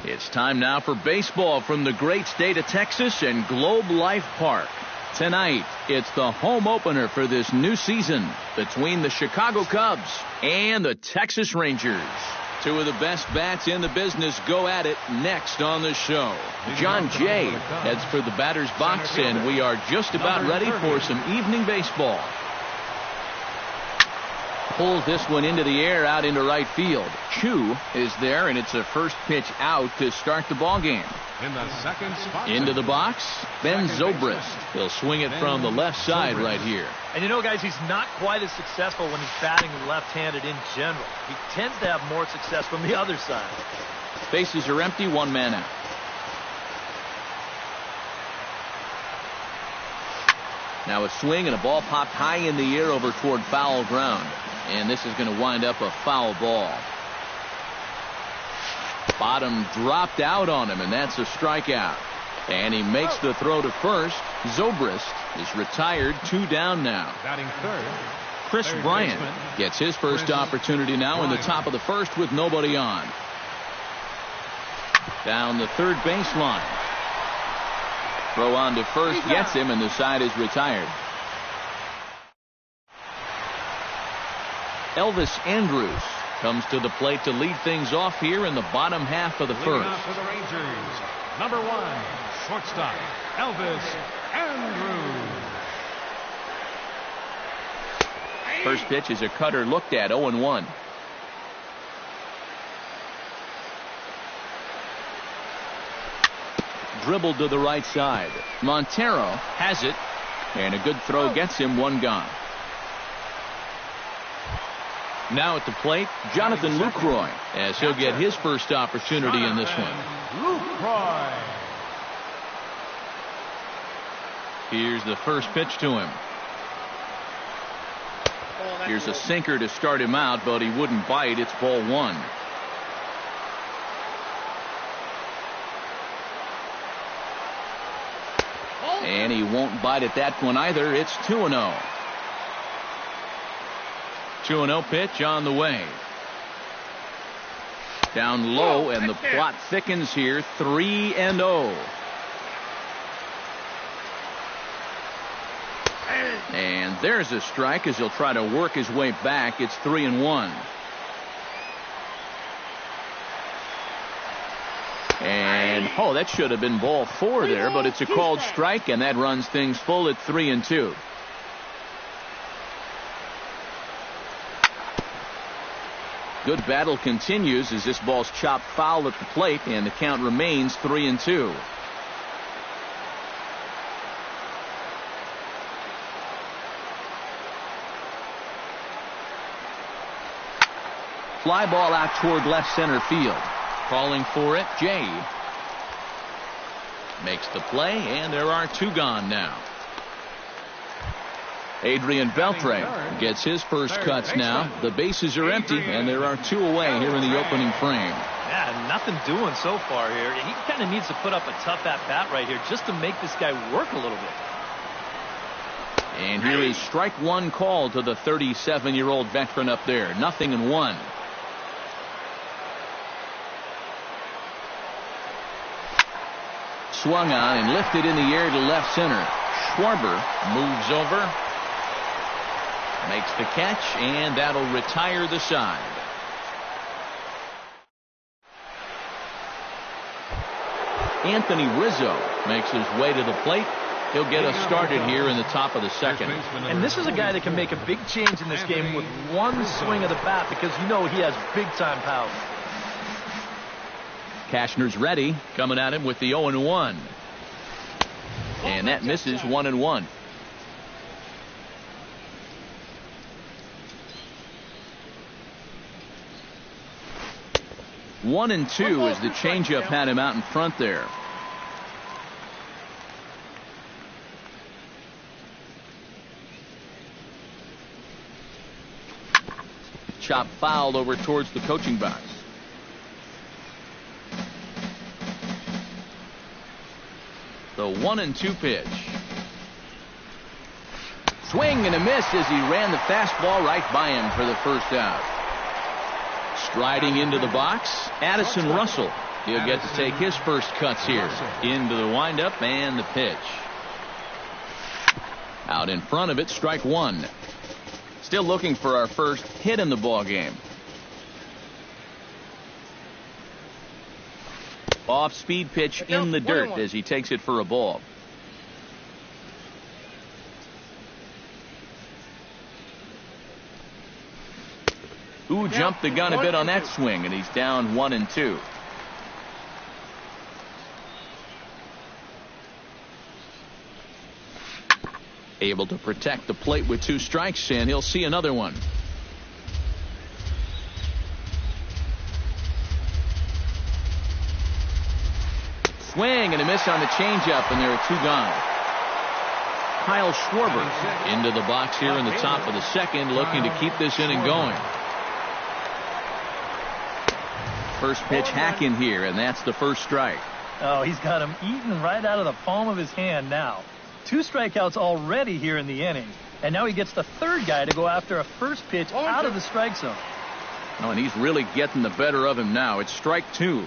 It's time now for baseball from the great state of Texas and Globe Life Park. Tonight, it's the home opener for this new season between the Chicago Cubs and the Texas Rangers. Two of the best bats in the business go at it next on the show. John Jay heads for the batter's box, and we are just about ready for some evening baseball. Pulls this one into the air out into right field. Chu is there, and it's a first pitch out to start the ball game. In the second spot, into the box, Ben Zobrist. He'll swing it from the left side right here. And you know, guys, he's not quite as successful when he's batting left-handed in general. He tends to have more success from the other side. Bases are empty, one man out. Now a swing and a ball popped high in the air over toward foul ground. And this is going to wind up a foul ball. Bottom dropped out on him, and that's a strikeout. And he makes the throw to first. Zobrist is retired, 2 down now. Batting third, Chris Bryant gets his first opportunity now in the top of the first with nobody on. Down the third baseline. Throw on to first gets him, and the side is retired. Elvis Andrus comes to the plate to lead things off here in the bottom half of the first. For the Rangers, number 1, shortstop, Elvis Andrus. First pitch is a cutter looked at, 0-1. Dribbled to the right side. Montero has it, and a good throw gets him, 1 gone. Now at the plate, Jonathan Lucroy, as he'll get his first opportunity in this one. Lucroy. Here's the first pitch to him. Here's a sinker to start him out, but he wouldn't bite. It's ball 1. And he won't bite at that one either. It's 2-0. 2-0 pitch on the way. Down low, and the plot thickens here. 3-0. And there's a strike as he'll try to work his way back. It's 3-1. And that should have been ball 4 there, but it's a called strike, and that runs things full at 3-2. Good battle continues as this ball's chopped foul at the plate, and the count remains 3-2. Fly ball out toward left center field. Calling for it, Jay. Makes the play, and there are 2 gone now. Adrian Beltre gets his first cuts now. The bases are empty, and there are 2 away here in the opening frame. Yeah, nothing doing so far here. He kind of needs to put up a tough at-bat right here just to make this guy work a little bit. And here is strike 1 called to the 37-year-old veteran up there. 0-1. Swung on and lifted in the air to left center. Schwarber moves over, makes the catch, and that'll retire the side. Anthony Rizzo makes his way to the plate. He'll get us started here in the top of the second. And this is a guy that can make a big change in this game with one swing of the bat, because you know he has big-time power. Cashner's ready, coming at him with the 0-1. And that misses, 1-1. One and 2 as the changeup had him out in front there. Chop fouled over towards the coaching box. The 1-2 pitch. Swing and a miss as he ran the fastball right by him for the first out. Striding into the box, Addison Russell. He'll get to take his first cuts here. Into the windup and the pitch. Out in front of it, strike one. Still looking for our first hit in the ball game. Off-speed pitch in the dirt as he takes it for a ball. Who jumped the gun a bit on that swing, and he's down 1-2. Able to protect the plate with 2 strikes, and he'll see another one. Swing and a miss on the changeup, and there are 2 gone. Kyle Schwarber into the box here in the top of the second, looking to keep this inning going. First pitch hack in here, and that's the first strike. Oh, he's got him eaten right out of the palm of his hand now. 2 strikeouts already here in the inning, and now he gets the third guy to go after a first pitch out of the strike zone. Oh, and he's really getting the better of him now. It's strike 2.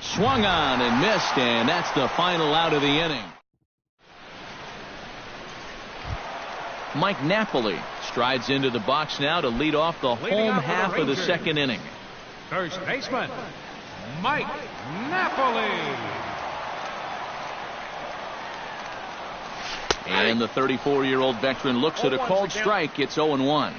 Swung on and missed, and that's the final out of the inning. Mike Napoli strides into the box now to lead off the home half of the second inning. First baseman, Mike Napoli. And the 34-year-old veteran looks at a called strike. It's 0-1.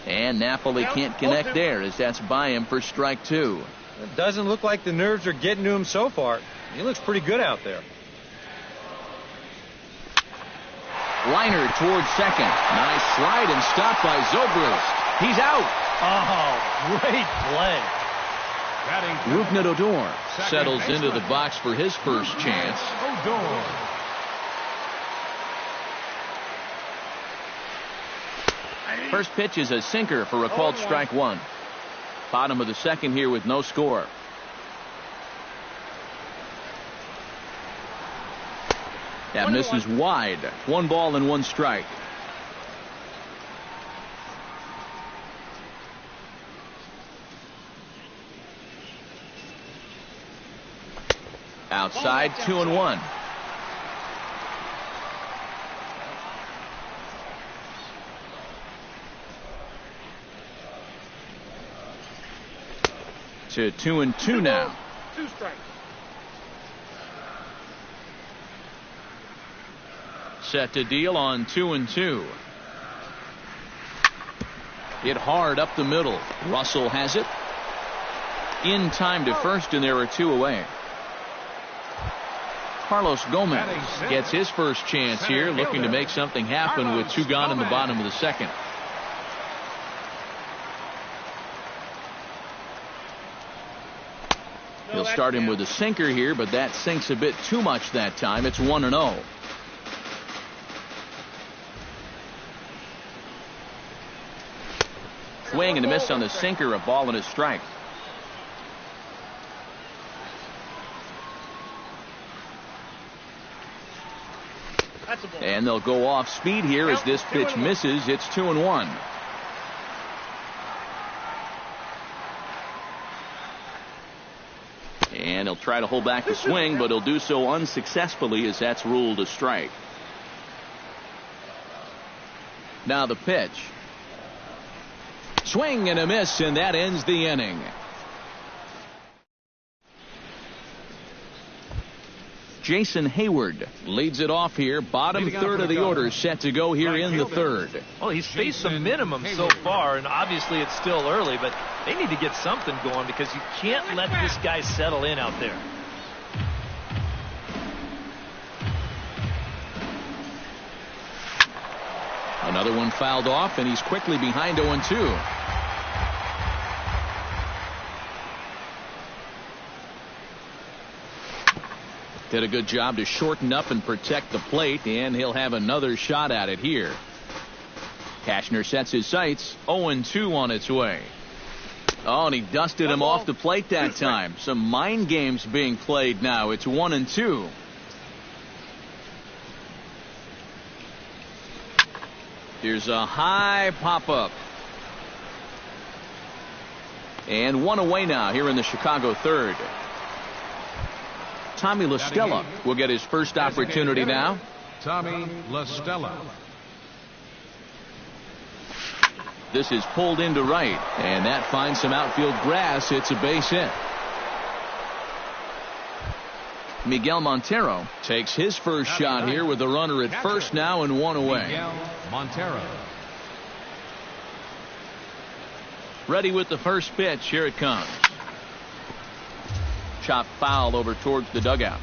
And Napoli can't connect there, as that's by him for strike 2. It doesn't look like the nerves are getting to him so far. He looks pretty good out there. Liner towards second. Nice slide and stop by Zobrist. He's out. Oh, great play. Rougned Odor settles into the box for his first chance. First pitch is a sinker for a called strike 1. Bottom of the second here with no score. That misses wide. 1 ball and 1 strike. Outside, 2-1. To 2-2 now. 2 strikes. Set to deal on 2-2. Hit hard up the middle. Russell has it. In time to first, and there are 2 away. Carlos Gomez gets his first chance here, looking to make something happen with 2 gone in the bottom of the second. He'll start him with a sinker here, but that sinks a bit too much that time. It's 1-0. Swing and a miss on the sinker, a ball and a strike. And they'll go off speed here as this pitch misses. It's 2-1. And he'll try to hold back the swing, but he'll do so unsuccessfully as that's ruled a strike. Now the pitch. Swing and a miss, and that ends the inning. Jason Hayward leads it off here. Bottom third of the order set to go here in the third. Well, he's faced the minimum so far, and obviously it's still early, but they need to get something going because you can't let this guy settle in out there. Another one fouled off, and he's quickly behind 0-2. Did a good job to shorten up and protect the plate, and he'll have another shot at it here. Cashner sets his sights. 0-2 on its way. Oh, and he dusted him off the plate that time. Some mind games being played now. It's 1-2. Here's a high pop-up. And one away now here in the Chicago third. Tommy La Stella will get his first opportunity now. Tommy La Stella. This is pulled into right, and that finds some outfield grass. It's a base hit. Miguel Montero takes his first shot here with a runner at first now and one away. Miguel Montero. Ready with the first pitch. Here it comes. Chop foul over towards the dugout.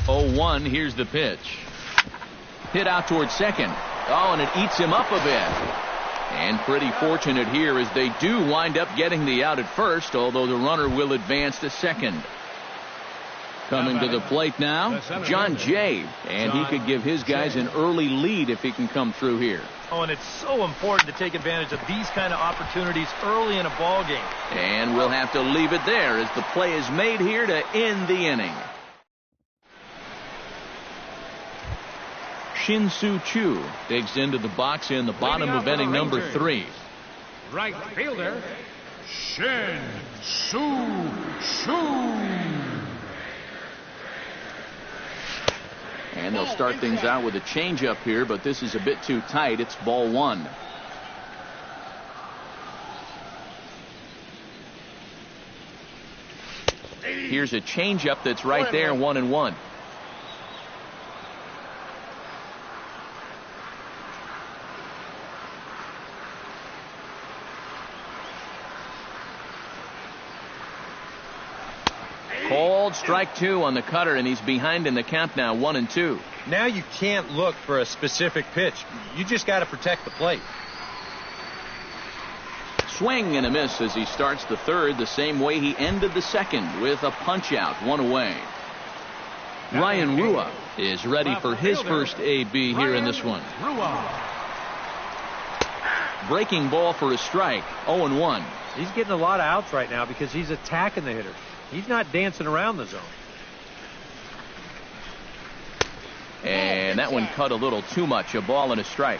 Oh, 1. Here's the pitch. Hit out towards second. Oh, and it eats him up a bit. And pretty fortunate here as they do wind up getting the out at first, although the runner will advance to second. Coming to the plate now, John Jay, and he could give his guys an early lead if he can come through here. Oh, and it's so important to take advantage of these kind of opportunities early in a ball game. And we'll have to leave it there as the play is made here to end the inning. Shin-Soo Choo digs into the box in the bottom of inning number 3. Right fielder, Shin-Soo Choo. And they'll start things out with a changeup here, but this is a bit too tight. It's ball 1. Here's a changeup that's right there, 1-1. Called strike 2 on the cutter, and he's behind in the count now, 1-2. Now you can't look for a specific pitch. You just got to protect the plate. Swing and a miss as he starts the third the same way he ended the second with a punch out, 1 away. Ryan Rua is ready for his first AB here in this one. Breaking ball for a strike, 0-1. He's getting a lot of outs right now because he's attacking the hitter. He's not dancing around the zone. And that one cut a little too much. A ball and a strike.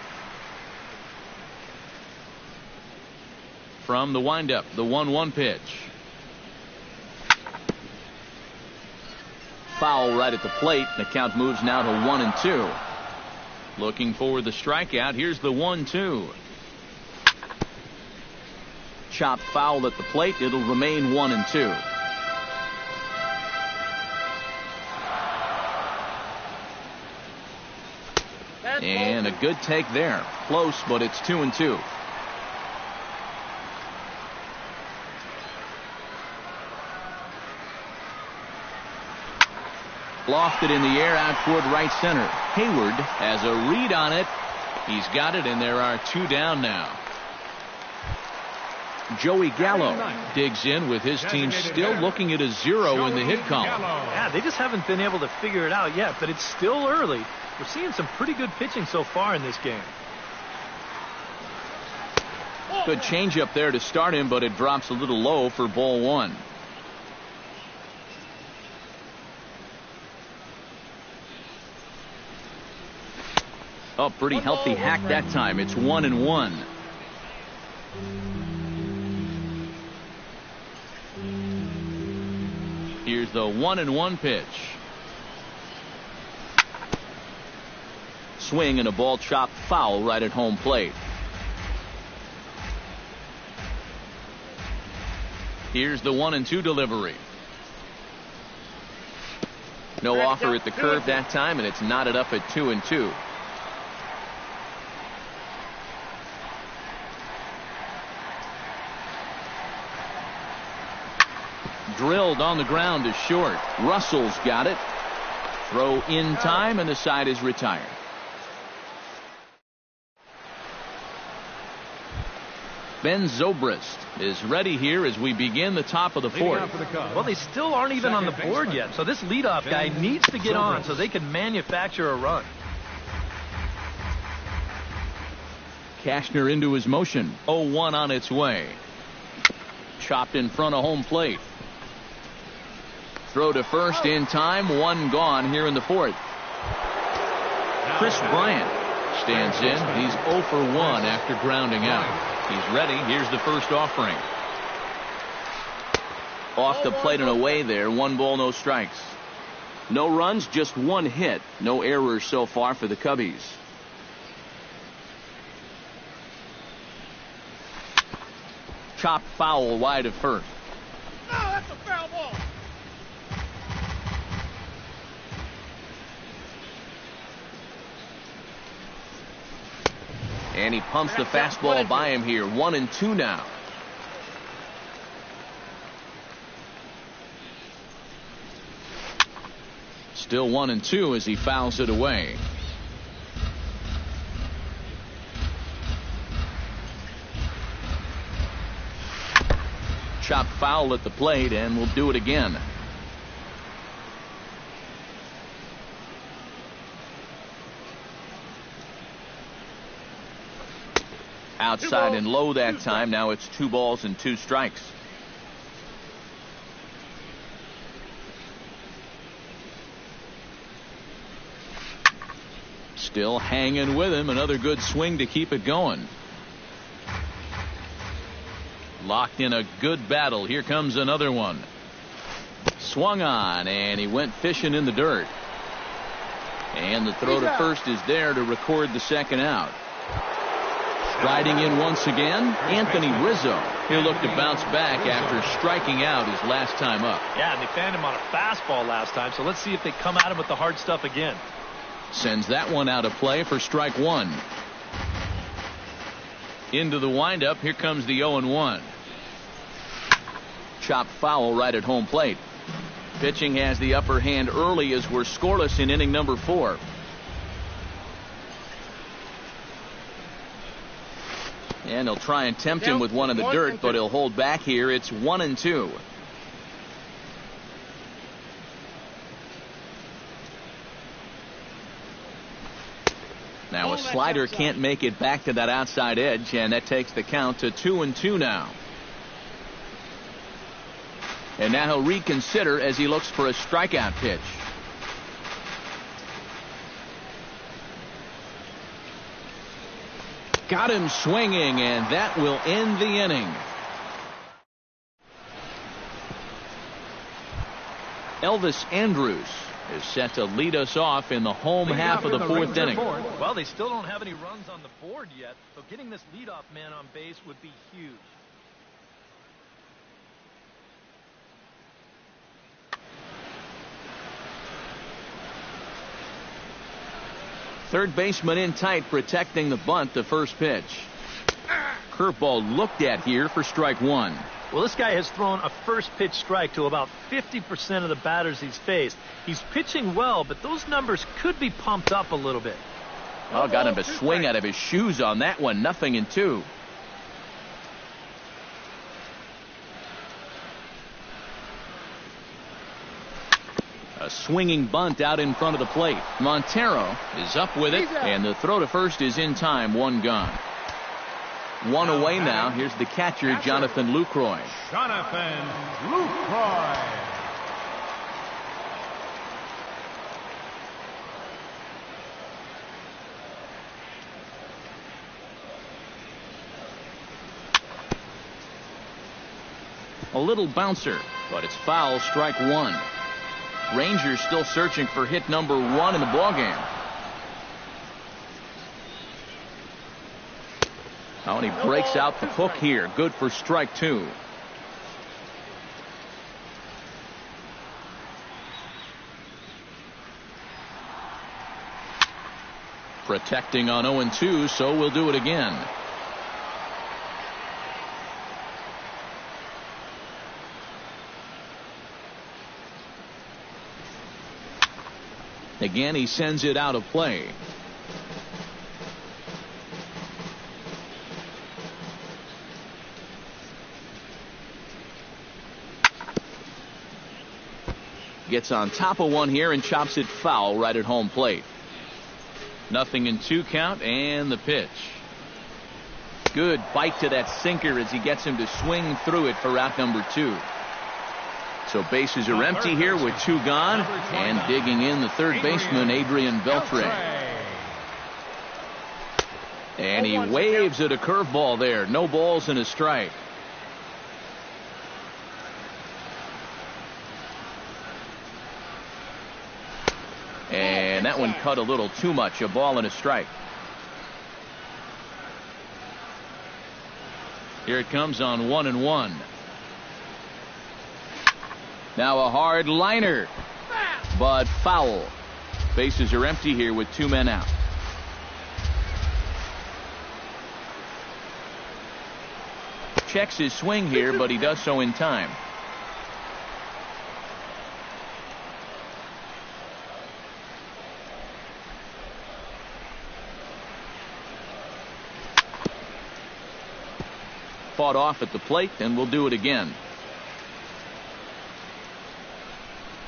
From the windup, the 1-1 pitch. Foul right at the plate. The count moves now to 1-2. Looking for the strikeout. Here's the 1-2. Chopped foul at the plate. It'll remain 1-2. And a good take there. Close, but it's 2-2. Lofted in the air out toward right center. Hayward has a read on it. He's got it, and there are 2 down now. Joey Gallo digs in with his team still looking at a 0 in the hit column. Yeah, they just haven't been able to figure it out yet, but it's still early. We're seeing some pretty good pitching so far in this game. Good changeup there to start him, but it drops a little low for ball 1. Oh, pretty healthy hack that time. It's 1-1. Here's the 1-1 pitch. Swing and a ball chopped foul right at home plate. Here's the 1-2 delivery. No offer at the curve that time, and it's knotted up at 2-2. Drilled on the ground is short. Russell's got it. Throw in time, and the side is retired. Ben Zobrist is ready here as we begin the top of the 4th. Well, they still aren't even on the board yet, so this leadoff guy needs to get on so they can manufacture a run. Cashner into his motion. 0-1 on its way. Chopped in front of home plate. throw to first in time. One gone here in the fourth. Chris Bryant stands in. He's 0 for 1 after grounding out. He's ready. Here's the first offering. Off the plate and away there. 1 ball, no strikes. No runs, just 1 hit. No errors so far for the Cubbies. Chopped foul wide of first. No, that's a foul ball. And he pumps the fastball by him here. 1-2 now. Still 1-2 as he fouls it away. Chopped foul at the plate, and we'll do it again. Outside and low that time. Now it's 2 balls and 2 strikes. Still hanging with him. Another good swing to keep it going. Locked in a good battle. Here comes another one. Swung on, and he went fishing in the dirt. And the throw to first is there to record the second out. Riding in once again, Anthony Rizzo. He'll look to bounce back after striking out his last time up. Yeah, and they fanned him on a fastball last time, so let's see if they come at him with the hard stuff again. Sends that one out of play for strike 1. Into the windup. Here comes the 0-1. Chopped foul right at home plate. Pitching has the upper hand early as we're scoreless in inning number 4. And he'll try and tempt him with one in the dirt, but he'll hold back here. It's 1-2. Now a slider can't make it back to that outside edge, and that takes the count to 2-2 now. And now he'll reconsider as he looks for a strikeout pitch. Got him swinging, and that will end the inning. Elvis Andrus is set to lead us off in the home half of the 4th inning. Well, they still don't have any runs on the board yet, so getting this leadoff man on base would be huge. Third baseman in tight, protecting the bunt. The first pitch. Curveball looked at here for strike 1. Well, this guy has thrown a first pitch strike to about 50% of the batters he's faced. He's pitching well, but those numbers could be pumped up a little bit. Oh, got him to swing out of his shoes on that one. 0-2. A swinging bunt out in front of the plate. Montero is up with it, and the throw to first is in time. 1 gone. 1 away now. Here's the catcher, Jonathan Lucroy. Jonathan Lucroy. A little bouncer, but it's foul. Strike 1. Rangers still searching for hit number 1 in the ballgame. Oh, and he breaks out the hook here. Good for strike 2. Protecting on 0-2, so we'll do it again. Again, he sends it out of play. Gets on top of one here and chops it foul right at home plate. 0-2 count, and the pitch. Good bite to that sinker as he gets him to swing through it for out number 2. So bases are empty here with 2 gone. And digging in the third baseman, Adrian Beltre. And he waves at a curveball there. No balls and a strike. And that one cut a little too much. A ball and a strike. Here it comes on 1-1. Now a hard liner, but foul. Bases are empty here with 2 men out. Checks his swing here, but he does so in time. Fought off at the plate, and we'll do it again.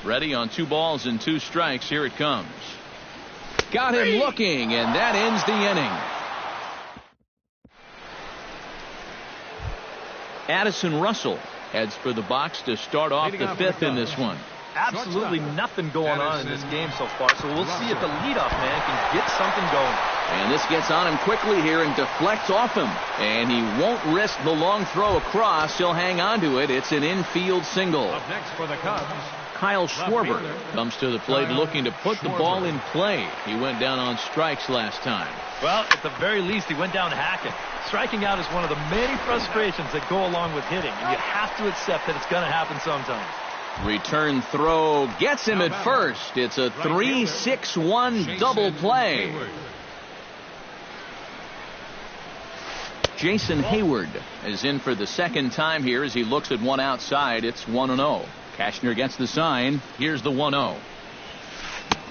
Ready on 2 balls and 2 strikes. Here it comes. Got him looking, and that ends the inning. Addison Russell heads for the box to start off the 5th in this one. Absolutely nothing going on in this game so far, so we'll see if the leadoff man can get something going. And this gets on him quickly here and deflects off him. And he won't risk the long throw across. He'll hang on to it. It's an infield single. Up next for the Cubs, Kyle Schwarber comes to the plate looking to put the ball in play. He went down on strikes last time. Well, at the very least, he went down hacking. Striking out is one of the many frustrations that go along with hitting, and you have to accept that it's going to happen sometimes. Return throw gets him at first. It's a 3-6-1 double play. Jason Hayward is in for the second time here as he looks at one outside. It's 1-0. Cashner gets the sign. Here's the 1-0.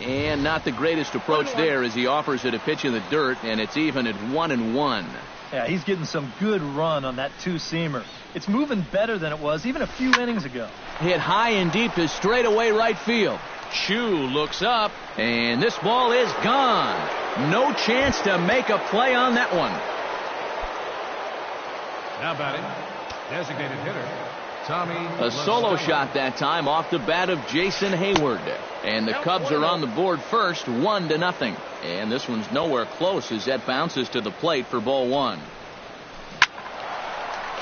And not the greatest approach there as he offers it a pitch in the dirt, and it's even at 1-1. Yeah, he's getting some good run on that 2-seamer. It's moving better than it was even a few innings ago. Hit high and deep to straightaway right field. Chu looks up, and this ball is gone. No chance to make a play on that one. now batting, designated hitter, Tommy. A solo shot that time off the bat of Jason Hayward. And the Cubs are on the board first, 1-0. And this one's nowhere close as that bounces to the plate for ball 1.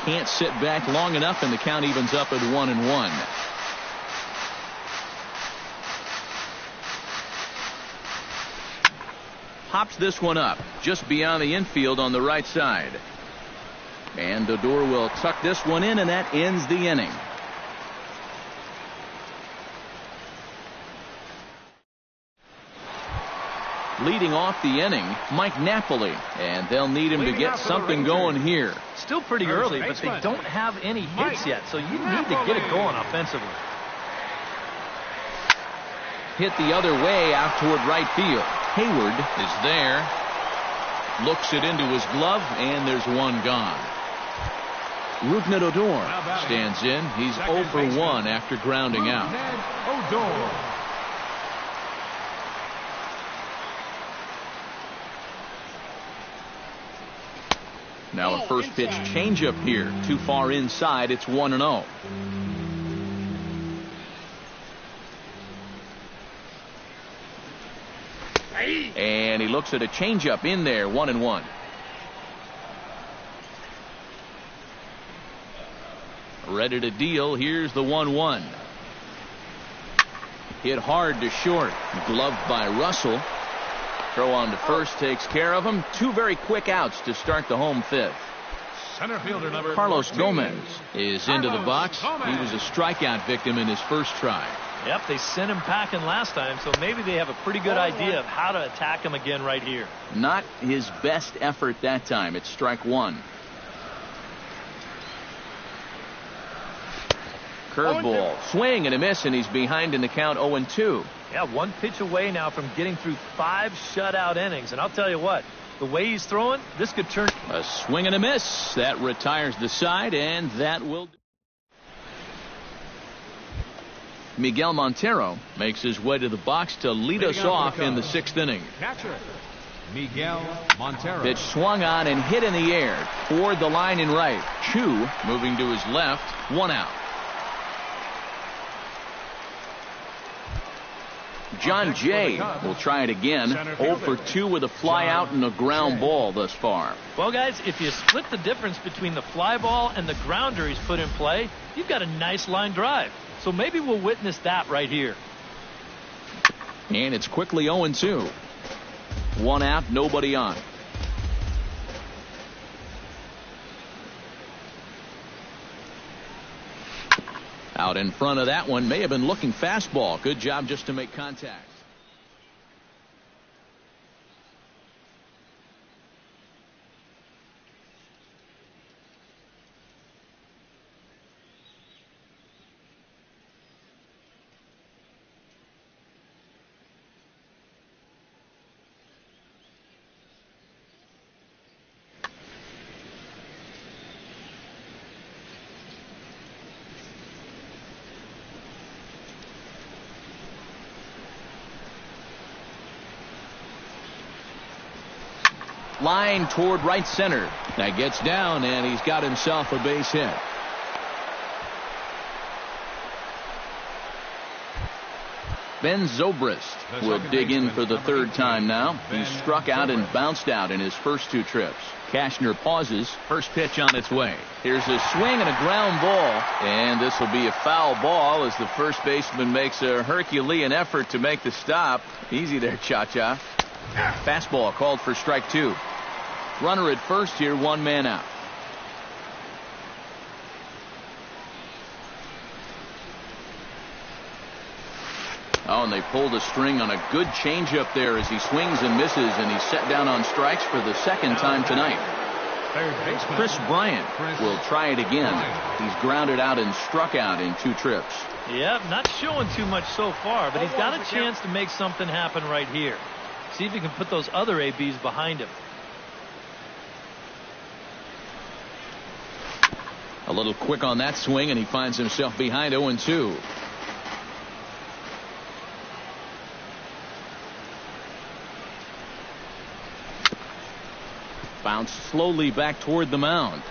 Can't sit back long enough, and the count evens up at 1-1. Pops this one up just beyond the infield on the right side. And Odor will tuck this one in, and that ends the inning. Leading off the inning, Mike Napoli, and they'll need him to get something going here. Still pretty early, but they don't have any hits yet, so you need to get it going offensively. Hit the other way out toward right field. Hayward is there. Looks it into his glove, and there's one gone. Rougned Odor stands in. He's 0 for 1 after grounding out. Odor. Now a first pitch changeup here. Too far inside. It's 1-0. And he looks at a changeup in there. 1-1. Ready to deal. Here's the 1-1. Hit hard to short. Gloved by Russell. Throw on to first takes care of him. 2 very quick outs to start the home 5th. Center fielder number Carlos 14. Gomez is into the box. He was a strikeout victim in his first try. Yep, they sent him packing last time, so maybe they have a pretty good idea of how to attack him again right here. Not his best effort that time. It's strike 1. Curveball, swing and a miss, and he's behind in the count 0-2. Yeah, 1 pitch away now from getting through 5 shutout innings. And I'll tell you what, the way he's throwing, this could turn. A swing and a miss. That retires the side, and that will. Miguel Montero makes his way to the box to lead us off in the 6th inning. Catcher, Miguel Montero. Pitch swung on and hit in the air toward the line in right. Chu moving to his left. 1 out. John Jay will try it again. 0 for 2 with a fly out and a ground ball thus far. Well, guys, if you split the difference between the fly ball and the grounder he's put in play, you've got a nice line drive. So maybe we'll witness that right here. And it's quickly 0-2. 1 out, nobody on. Out in front of that one, may have been looking fastball. Good job just to make contact. Line toward right center. That gets down, and he's got himself a base hit. Ben Zobrist will dig in for the third time now. He's struck out and bounced out in his first 2 trips. Cashner pauses. First pitch on its way. Here's a swing and a ground ball, and this will be a foul ball as the first baseman makes a Herculean effort to make the stop. Easy there, Cha-Cha. Fastball called for strike 2. Runner at first here, 1 man out. Oh, and they pulled a string on a good changeup there as he swings and misses, and he's set down on strikes for the second time tonight. Chris Bryant will try it again. He's grounded out and struck out in 2 trips. Yep, not showing too much so far, but he's got a chance to make something happen right here. See if he can put those other ABs behind him. A little quick on that swing, and he finds himself behind 0-2. Bounce slowly back toward the mound.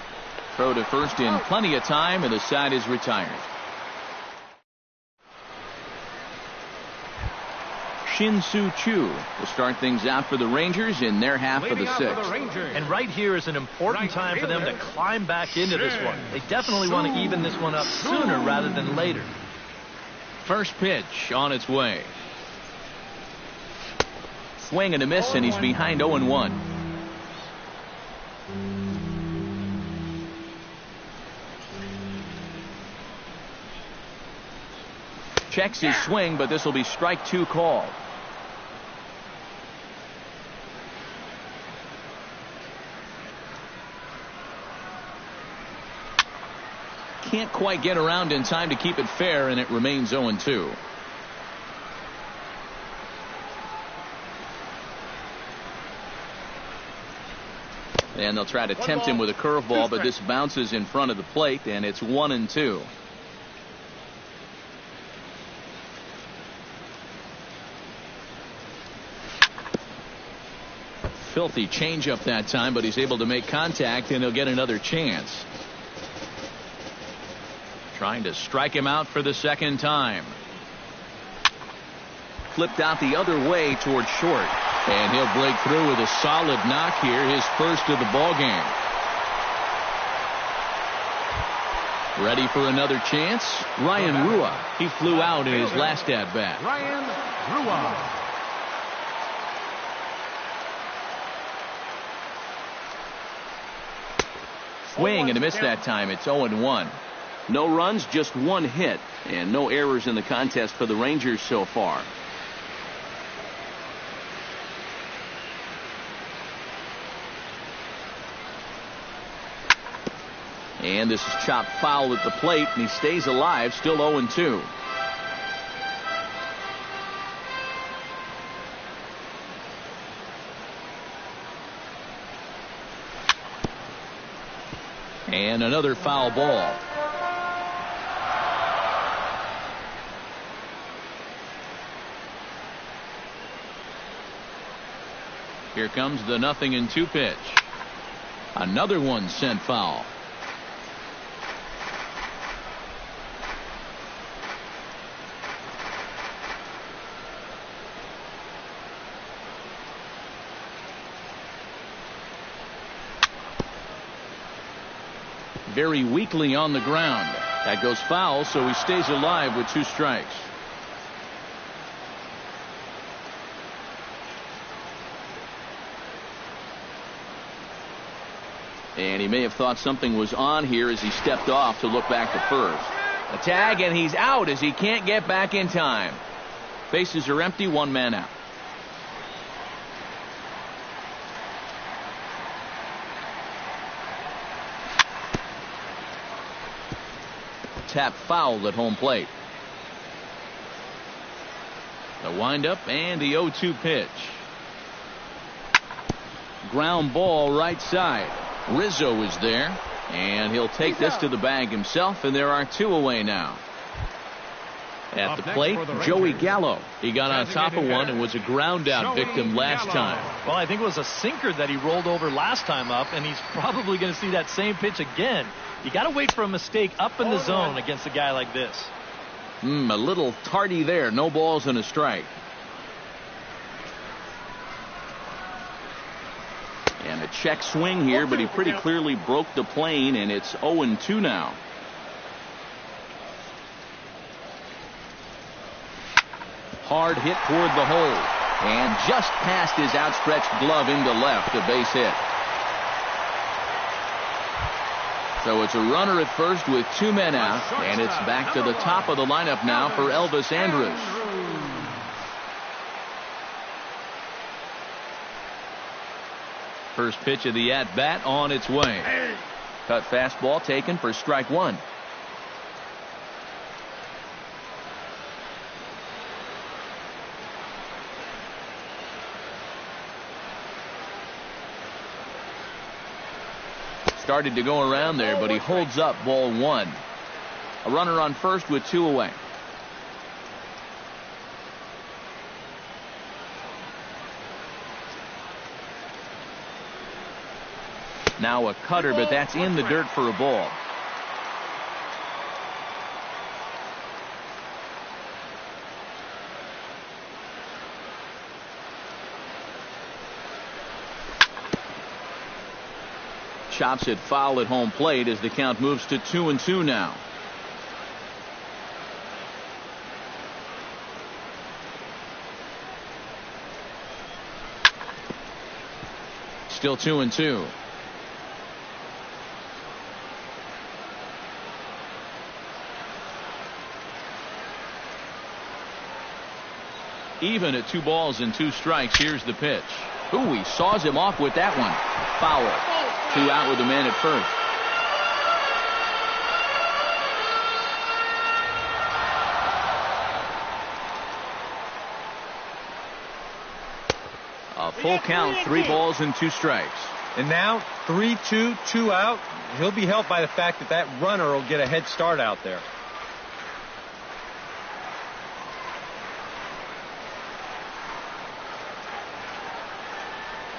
Throw to first in plenty of time, and the side is retired. Shin-Soo Choo will start things out for the Rangers in their half of the 6th. And right here is an important time for them to climb back into this one. They definitely want to even this one up sooner rather than later. First pitch on its way. Swing and a miss, and he's behind 0-1. Checks his swing, but this will be strike 2 called. Can't quite get around in time to keep it fair, and it remains 0-2. And they'll try to tempt him with a curveball, but this bounces in front of the plate, and it's 1-2. Filthy changeup that time, but he's able to make contact, and he'll get another chance. Trying to strike him out for the second time. Flipped out the other way toward short, and he'll break through with a solid knock here, his first of the ball game. Ready for another chance? Ryan Rua. He flew out in his last at bat. Ryan Rua. Swing and a miss that time. It's 0-1. No runs, just 1 hit, and no errors in the contest for the Rangers so far. And this is chopped foul at the plate, and he stays alive, still 0-2. And another foul ball. Here comes the 0-2 pitch. Another one sent foul. very weakly on the ground. That goes foul, so he stays alive with 2 strikes. And he may have thought something was on here as he stepped off to look back to first. A tag, and he's out as he can't get back in time. Bases are empty, 1 man out. Tap foul at home plate. The windup and the 0-2 pitch. Ground ball right side. Rizzo is there, and he'll take this to the bag himself, and there are 2 away now. At the plate, Joey Gallo. He got on top of one and was a ground out victim last time. Well, I think it was a sinker that he rolled over last time up, and he's probably going to see that same pitch again. You got to wait for a mistake up in the zone against a guy like this. A little tardy there. No balls and a strike. And a check swing here, but he pretty clearly broke the plane, and it's 0-2 now. Hard hit toward the hole, and just past his outstretched glove into left, a base hit. So it's a runner at first with 2 men out, and it's back to the top of the lineup now for Elvis Andrus. First pitch of the at-bat on its way. Cut fastball taken for strike 1. Started to go around there, but he holds up ball 1. A runner on first with 2 away. Now a cutter, but that's in the dirt for a ball. Chops it foul at home plate as the count moves to 2-2 now. Still 2-2. Even at 2 balls and 2 strikes. Here's the pitch. Ooh, he saws him off with that one. Foul. 2 out with a man at first. A full count, 3 balls and 2 strikes. And now 3-2, 2 out. He'll be helped by the fact that that runner will get a head start out there.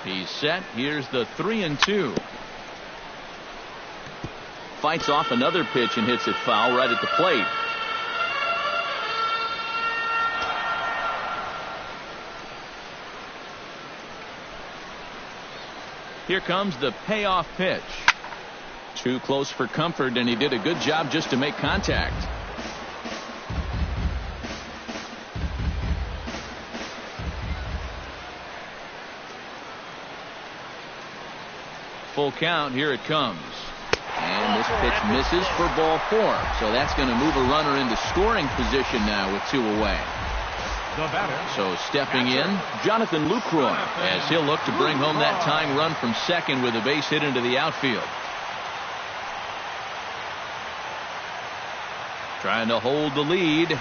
He's set. Here's the 3-2. Fights off another pitch and hits it foul right at the plate. Here comes the payoff pitch. Too close for comfort, and he did a good job just to make contact. Full count. Here it comes. And this pitch misses for ball 4. So that's going to move a runner into scoring position now with 2 away. So stepping in, Jonathan Lucroy, as he'll look to bring home that tying run from second with a base hit into the outfield. Trying to hold the lead.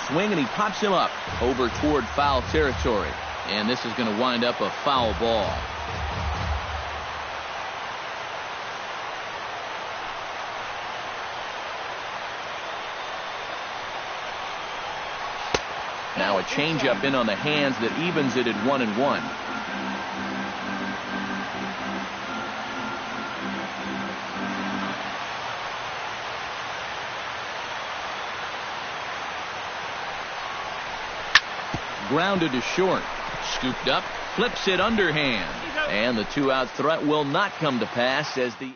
Swing, and he pops him up over toward foul territory. And this is going to wind up a foul ball. Now a changeup in on the hands that evens it at 1-1. Grounded to short. Scooped up. Flips it underhand. And the 2-out threat will not come to pass as the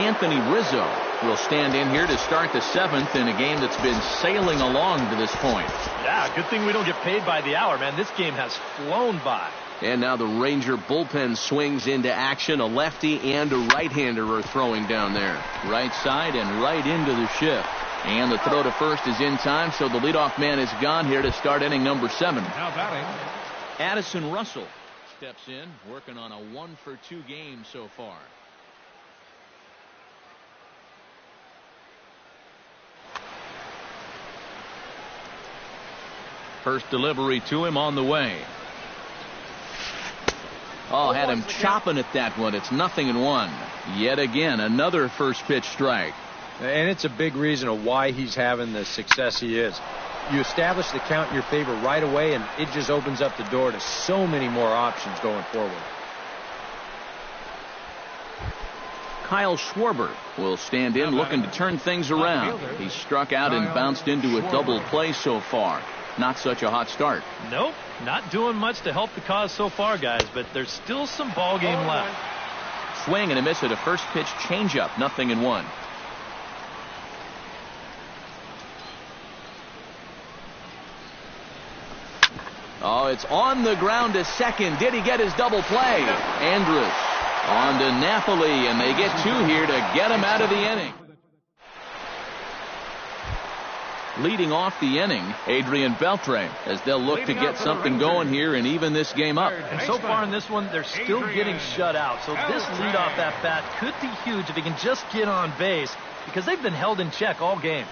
Anthony Rizzo will stand in here to start the 7th in a game that's been sailing along to this point. Yeah, good thing we don't get paid by the hour, man. This game has flown by. And now the Ranger bullpen swings into action. A lefty and a right-hander are throwing down there. Right side and right into the shift. And the throw to first is in time, so the leadoff man is gone here to start inning number 7. Now batting, Addison Russell steps in, working on a 1-for-2 game so far. First delivery to him on the way. Oh, had him chopping at that one. It's 0-1. Yet again, another first pitch strike. And it's a big reason of why he's having the success he is. You establish the count in your favor right away, and it just opens up the door to so many more options going forward. Kyle Schwarber will stand in, looking to turn things around. He's struck out and bounced into a double play so far. Not such a hot start. Nope, not doing much to help the cause so far, guys, but there's still some ball game left. Swing and a miss at a first pitch changeup. 0-1. Oh, it's on the ground to second. Did he get his double play? Andrus on to Napoli, and they get 2 here to get him out of the inning. Leading off the inning, Adrian Beltre, as they'll look to get something going here and even this game up. And so far in this one, they're still getting shut out. So this leadoff at bat could be huge if he can just get on base, because they've been held in check all game.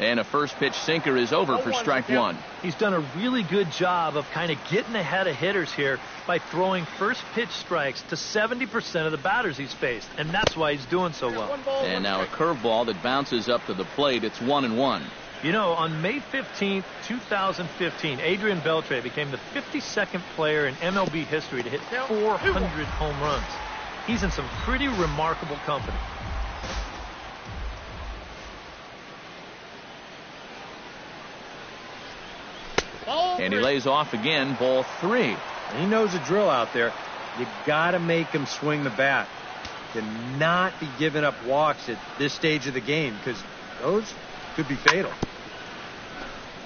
And a first pitch sinker is over for strike 1. He's done a really good job of kind of getting ahead of hitters here by throwing first pitch strikes to 70% of the batters he's faced, and that's why he's doing so well. And now a curveball that bounces up to the plate. It's 1-1. You know, on May 15th, 2015, Adrian Beltre became the 52nd player in MLB history to hit 400 home runs. He's in some pretty remarkable company. And he lays off again, ball 3. He knows the drill out there. You got to make him swing the bat. Cannot be giving up walks at this stage of the game, because those could be fatal.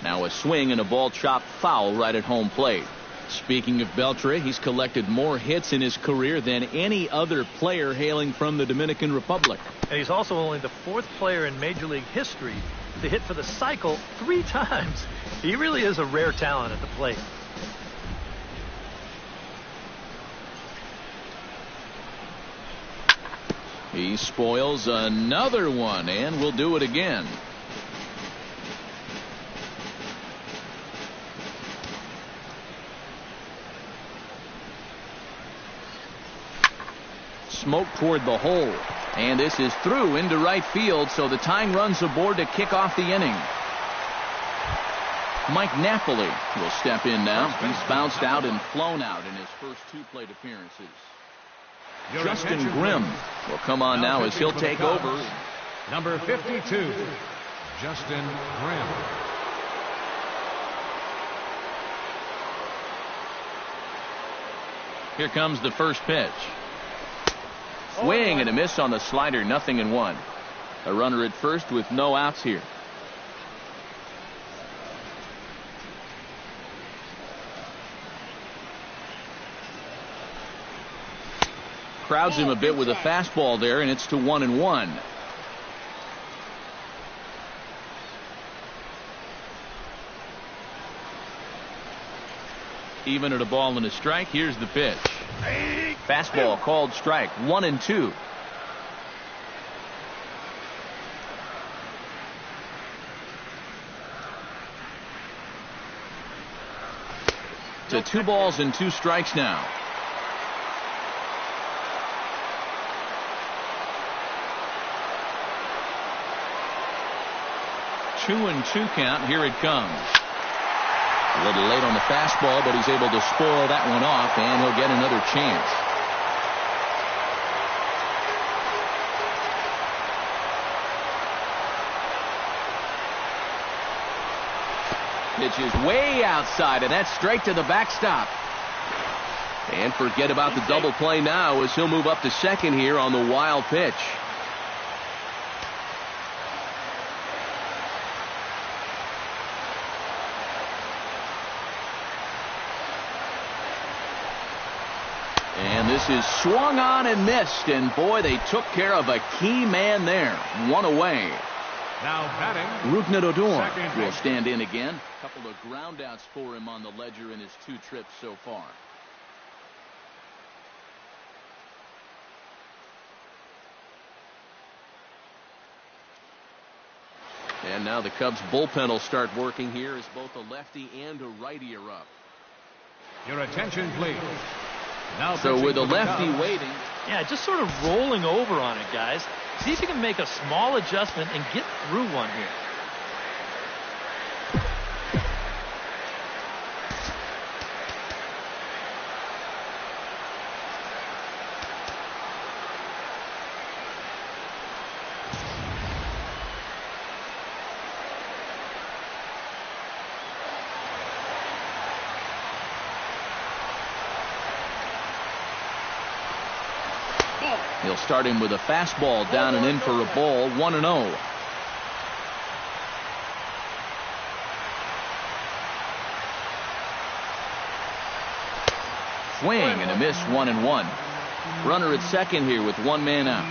Now a swing and a ball chopped foul right at home plate. Speaking of Beltre, he's collected more hits in his career than any other player hailing from the Dominican Republic. And he's also only the 4th player in Major League history to hit for the cycle 3 times. He really is a rare talent at the plate. He spoils another one, and will do it again. Smoke toward the hole, and this is through into right field, so the tying run's aboard to kick off the inning. Mike Napoli will step in now. He's bounced out and flown out in his first 2 plate appearances. Justin Grimm will come on now as he'll take over. Number 52, Justin Grimm. Here comes the first pitch. Swing and a miss on the slider. 0-1. A runner at first with no outs here. Crowds him a bit with a fastball there, and it's to 1-1. Even at a ball and a strike, here's the pitch. Fastball called strike. 1-2. To 2 balls and 2 strikes now. Two and 2 count. Here it comes. A little late on the fastball, but he's able to spoil that one off, and he'll get another chance. Pitch is way outside, and that's straight to the backstop. And forget about the double play now as he'll move up to second here on the wild pitch. And this is swung on and missed. And boy, they took care of a key man there. One away. Now batting, Rougned Odor will stand in again. A couple of groundouts for him on the ledger in his 2 trips so far. And now the Cubs bullpen will start working here as both a lefty and a righty are up. your attention, please. Now So with a lefty Cubs. waiting. Yeah, just sort of rolling over on it, guys. See if you can make a small adjustment and get through one here. He'll start him with a fastball down and in for a ball. 1-0. Swing and a miss. 1-1. Runner at second here with 1 man out.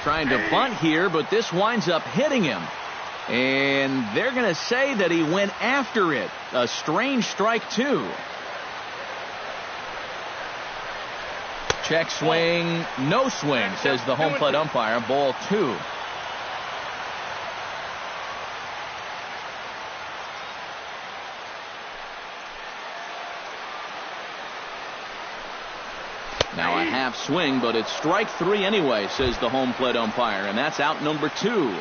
Trying to bunt here, but this winds up hitting him. And they're going to say that he went after it. A strange strike, too. Check swing, no swing, says the home plate umpire. Ball 2. Now a half swing, but it's strike 3 anyway, says the home plate umpire. And that's out number 2.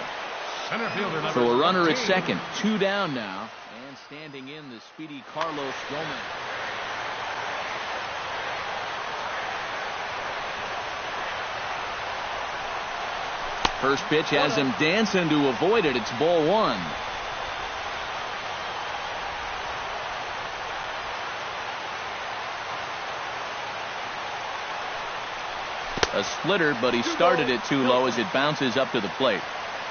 Center fielder number So a runner at 14. second. 2 down now. And standing in the speedy Carlos Gomez. First pitch has him dancing to avoid it. It's ball 1. A splitter, but he started it too low as it bounces up to the plate.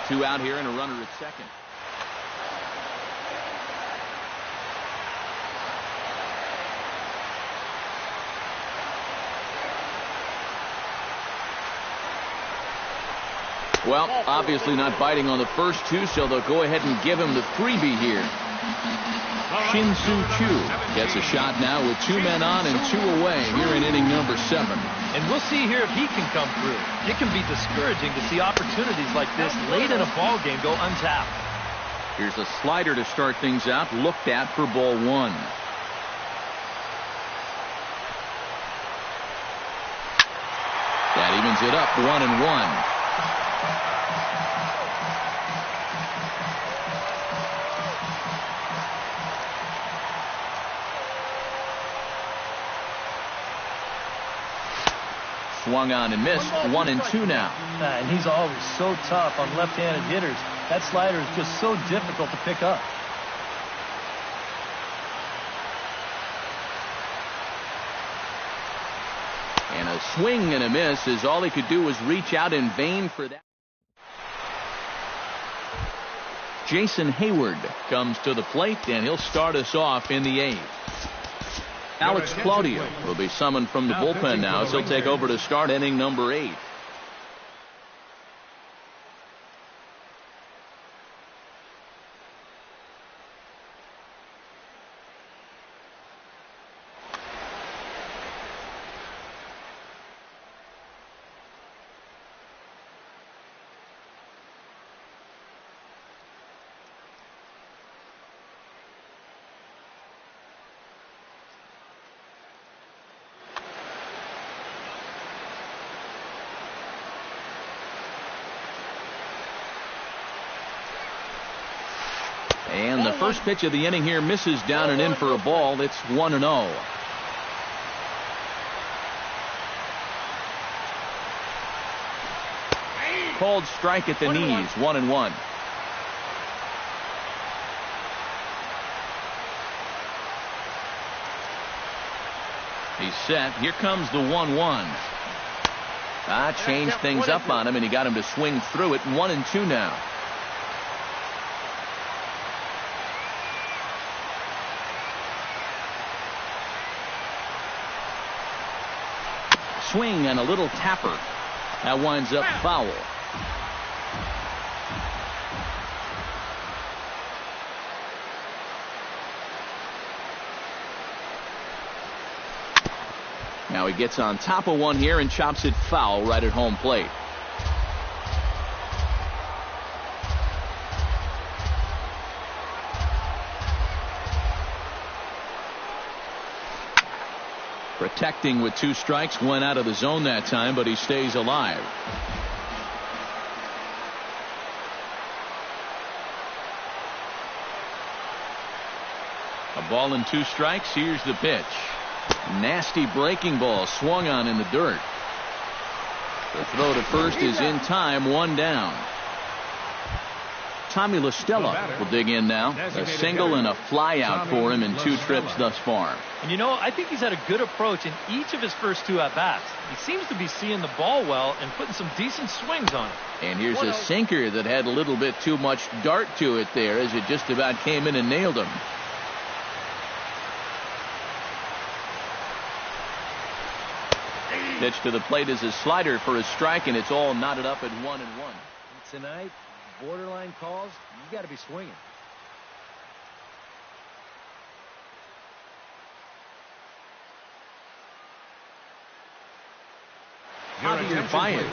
2 out here and a runner at second. Well, obviously not biting on the first 2, so they'll go ahead and give him the freebie here. Shin-Soo Choo gets a shot now with 2 men on and 2 away here in inning number 7. And we'll see here if he can come through. It can be discouraging to see opportunities like this late in a ball game go untapped. Here's a slider to start things out, looked at for ball 1. That evens it up, 1-1. Swung on and missed. 1-2 now. And he's always so tough on left-handed hitters. That slider is just so difficult to pick up. And a swing and a miss as all he could do was reach out in vain for that. Jason Hayward comes to the plate, and he'll start us off in the 8th. Alex Claudio will be summoned from the bullpen now as he'll take over to start inning number 8. And the first pitch of the inning here misses down and in for a ball. It's 1-0. Called strike at the knees. 1-1. He's set. Here comes the 1-1. Changed things up on him, and he got him to swing through it. 1-2 now. Swing and a little tapper. That winds up foul. Now he gets on top of one here and chops it foul right at home plate. Protecting with 2 strikes, went out of the zone that time, but he stays alive. A ball and 2 strikes. Here's the pitch. Nasty breaking ball swung on in the dirt. The throw to first is in time. 1 down. Tommy La Stella will dig in now. A single and a fly out for him in 2 trips thus far. And you know, I think he's had a good approach in each of his first 2 at-bats. He seems to be seeing the ball well and putting some decent swings on it. And here's a sinker that had a little bit too much dart to it there as it just about came in and nailed him. Pitch to the plate is a slider for a strike, and it's all knotted up at 1-1. Tonight, borderline calls, you got to be swinging. Javier Baez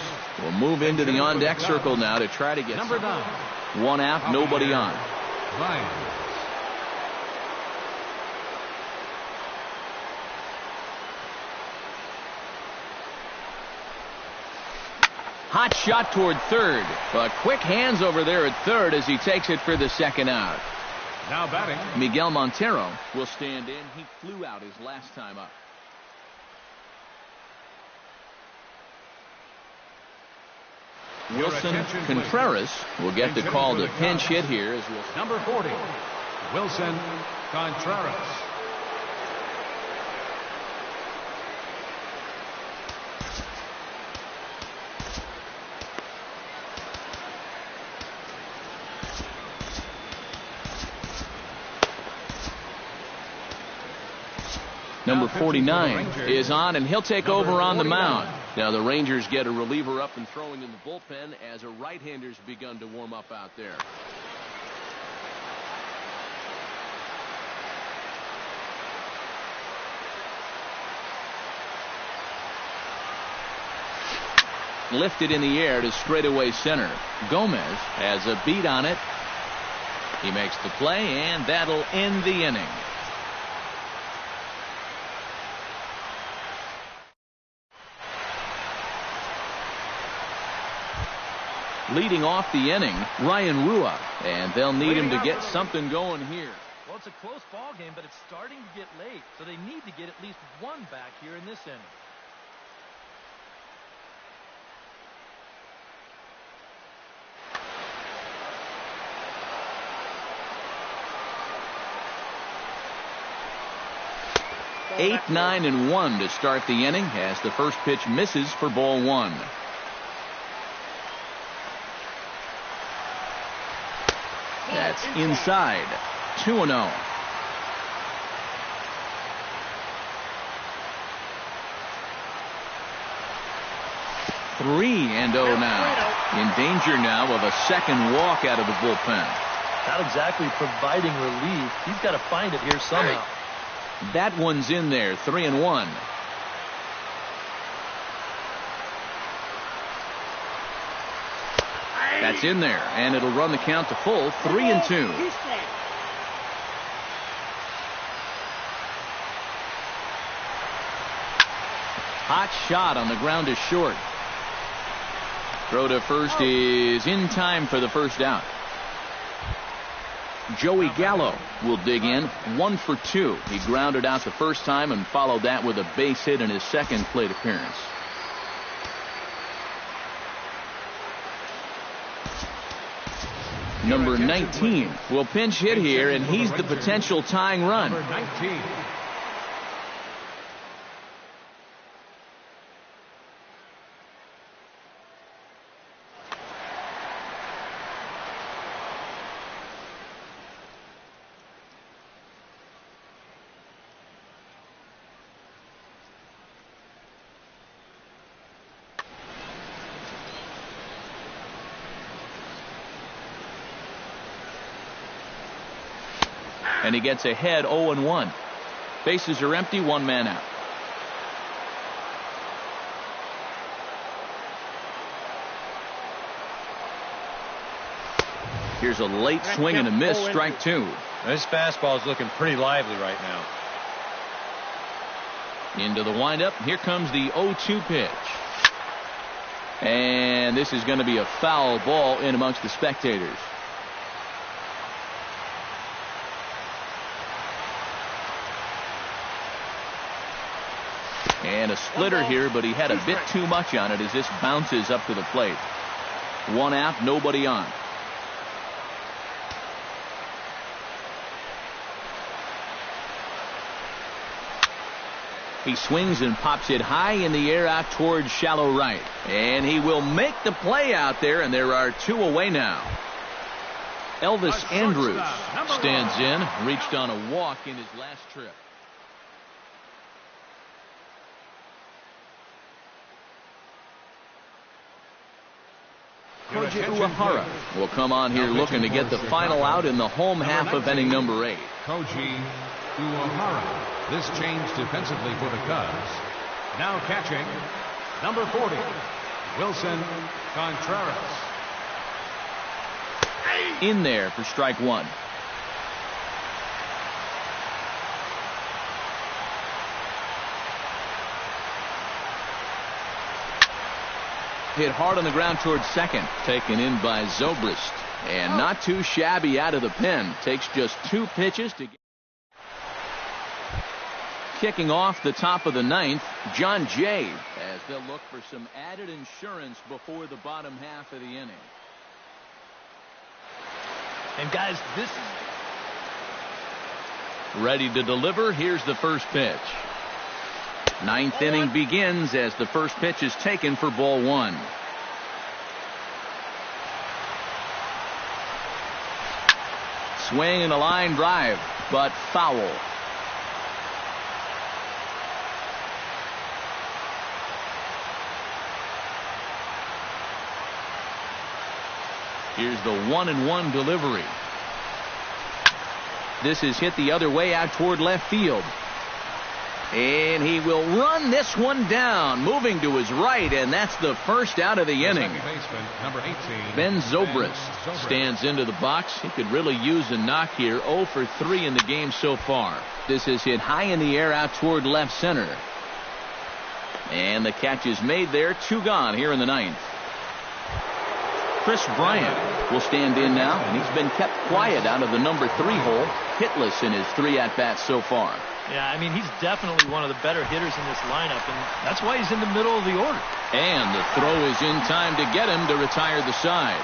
will move into the on-deck circle now to try to get number 9. 1 out, nobody on. Baez. Hot shot toward third, but quick hands over there at third as he takes it for the 2nd out. Now batting, Miguel Montero will stand in. He flew out his last time up. Wilson Contreras will get the call to pinch hit here as Wilson. number 40, Wilson Contreras. Number 49 is on, and he'll take over on the mound. Now the Rangers get a reliever up and throwing in the bullpen as a right-hander's begun to warm up out there. Lifted in the air to straightaway center. Gomez has a beat on it. He makes the play, and that'll end the inning. Leading off the inning, Ryan Rua, and they'll need him to get something going here. Well, it's a close ball game, but it's starting to get late, so they need to get at least 1 back here in this inning. Eight, 9, and 1 to start the inning as the first pitch misses for ball 1. That's inside. 2-0. Three and 0 now. In danger now of a second walk out of the bullpen. Not exactly providing relief. He's got to find it here somehow. That one's in there. 3-1. That's in there, and it'll run the count to full. 3-2. Hot shot on the ground is short. Throw to first is in time for the first out. Joey Gallo will dig in. 1 for 2. He grounded out the first time and followed that with a base hit in his second plate appearance. Number 19 will pinch hit here, and he's the potential tying run. Number 19. And he gets ahead 0-1. Bases are empty, one man out. Here's a late swing and a miss, strike two. This fastball is looking pretty lively right now. Into the windup. Here comes the 0-2 pitch. And this is going to be a foul ball in amongst the spectators. And a splitter here, but he had a bit too much on it as this bounces up to the plate. One out, nobody on. He swings and pops it high in the air out towards shallow right. And he will make the play out there, and there are two away now. Elvis Andrus stands in, reached on a walk in his last trip. Koji Uehara will come on here looking to get the final out in the home half of inning number 8. Koji Uehara. This change defensively for the Cubs. Now catching, number 40, Wilson Contreras. In there for strike one. Hit hard on the ground towards second. Taken in by Zobrist. And not too shabby out of the pen. Takes just 2 pitches to get. Kicking off the top of the 9th, John Jay, as they'll look for some added insurance before the bottom half of the inning. And guys, this is ready to deliver. Here's the first pitch. 9th inning begins as the first pitch is taken for ball 1. Swing and a line drive, but foul. Here's the 1-1 delivery. This is hit the other way out toward left field. And he will run this one down, moving to his right, and that's the first out of the inning. Number 18, Ben Zobrist stands into the box. He could really use a knock here. 0 for 3 in the game so far. This is hit high in the air out toward left center. And the catch is made there. 2 gone here in the 9th. Chris Bryant will stand in now, and he's been kept quiet out of the number 3 hole, hitless in his 3 at-bats so far. Yeah, I mean, he's definitely one of the better hitters in this lineup, and that's why he's in the middle of the order. And the throw is in time to get him to retire the side.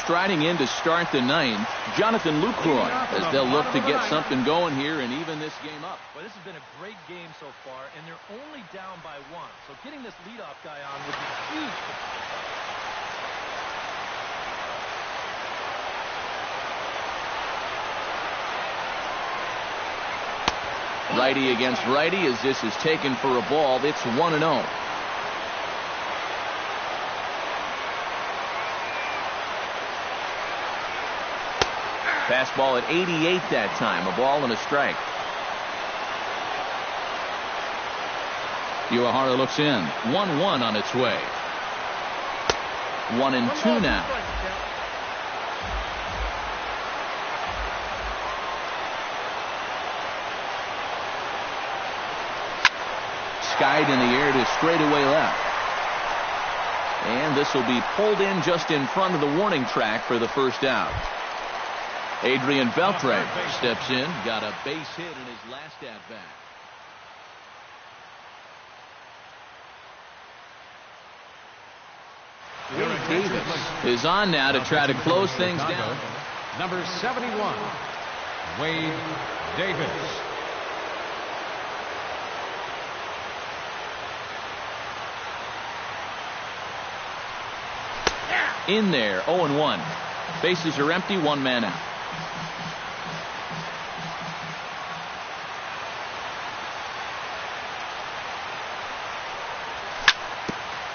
Striding in to start the 9th, Jonathan Lucroy, as they'll look to get something going here and even this game up. Well, this has been a great game so far, and they're only down by 1. So getting this leadoff guy on would be huge. Righty against righty as this is taken for a ball. It's 1-0. Fastball at 88 that time. A ball and a strike. Uehara looks in. 1-1 on its way. 1-2 now. Skied in the air to straightaway left. And this will be pulled in just in front of the warning track for the first out. Adrian Beltre steps in, got a base hit in his last at-bat. Willie Davis is on now to try to close things down. Number 71, Wade Davis. In there, 0-1. Bases are empty, 1 man out.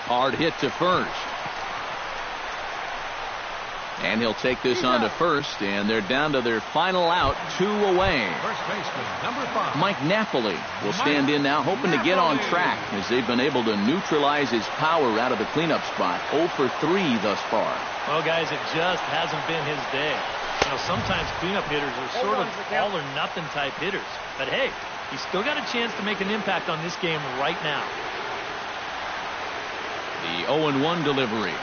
Hard hit to first. And he'll take this on to first, and they're down to their final out, 2 away. First baseman, number 5. Mike Napoli will stand in now, hoping to get on track as they've been able to neutralize his power out of the cleanup spot. 0 for 3 thus far. Well, guys, it just hasn't been his day. You know, sometimes cleanup hitters are sort of all or nothing type hitters. But hey, he's still got a chance to make an impact on this game right now. The 0-1 delivery.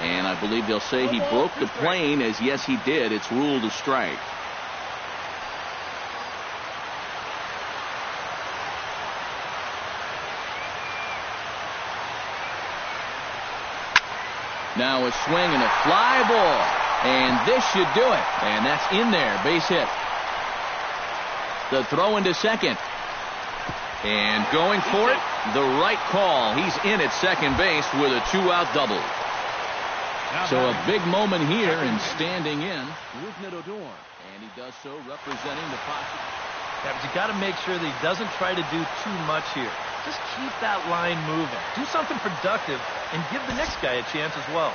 And I believe they'll say he broke the plane, as yes, he did. It's ruled a strike. Now a swing and a fly ball. And this should do it. And that's in there. Base hit. The throw into second. And going for it, the right call. He's in at second base with a 2-out double. So a big moment here, and standing in, Rougned Odor. And he does so representing the possible. Yeah, but you got to make sure that he doesn't try to do too much here. Just keep that line moving. Do something productive and give the next guy a chance as well.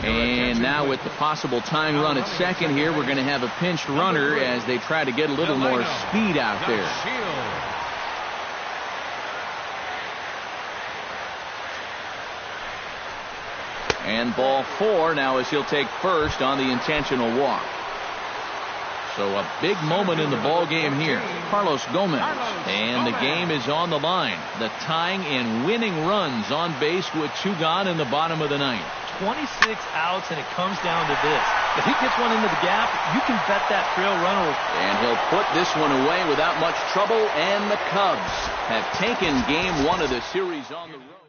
And now with the possible tying run at second here, we're going to have a pinched runner as they try to get a little more speed out there. And ball 4 now as he'll take first on the intentional walk. So a big moment in the ball game here. Carlos Gomez. And the game is on the line. The tying and winning runs on base with 2 gone in the bottom of the 9th. 26 outs, and it comes down to this. If he gets one into the gap, you can bet that trail runner will. And he'll put this one away without much trouble, and the Cubs have taken game 1 of the series on the road.